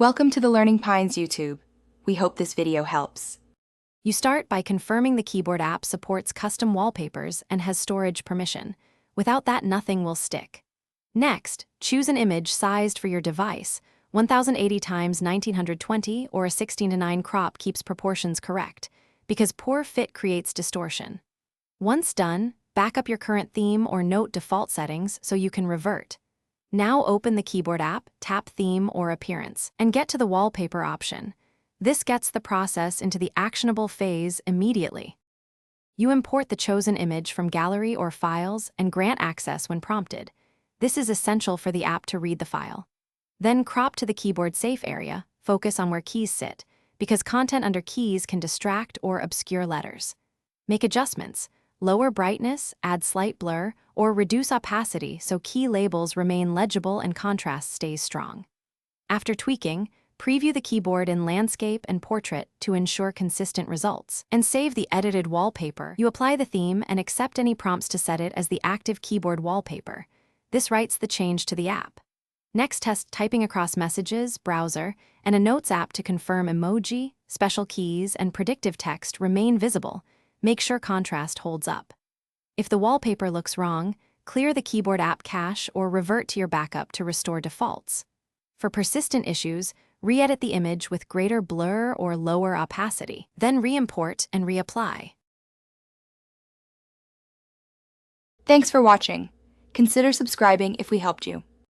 Welcome to the Learning Pines YouTube. We hope this video helps. You start by confirming the keyboard app supports custom wallpapers and has storage permission. Without that, nothing will stick. Next, choose an image sized for your device. 1080 x 1920 or a 16:9 crop keeps proportions correct, because poor fit creates distortion. Once done, back up your current theme or note default settings so you can revert. Now open the keyboard app, tap Theme or Appearance, and get to the Wallpaper option. This gets the process into the actionable phase immediately. You import the chosen image from Gallery or Files and grant access when prompted. This is essential for the app to read the file. Then crop to the keyboard safe area, focus on where keys sit, because content under keys can distract or obscure letters. Make adjustments. Lower brightness, add slight blur, or reduce opacity so key labels remain legible and contrast stays strong. After tweaking, preview the keyboard in Landscape and Portrait to ensure consistent results, and save the edited wallpaper. You apply the theme and accept any prompts to set it as the active keyboard wallpaper. This writes the change to the app. Next, test typing across Messages, Browser, and a Notes app to confirm emoji, special keys, and predictive text remain visible. Make sure contrast holds up. If the wallpaper looks wrong, clear the keyboard app cache or revert to your backup to restore defaults. For persistent issues, re-edit the image with greater blur or lower opacity, then re-import and reapply. Thanks for watching. Consider subscribing if we helped you.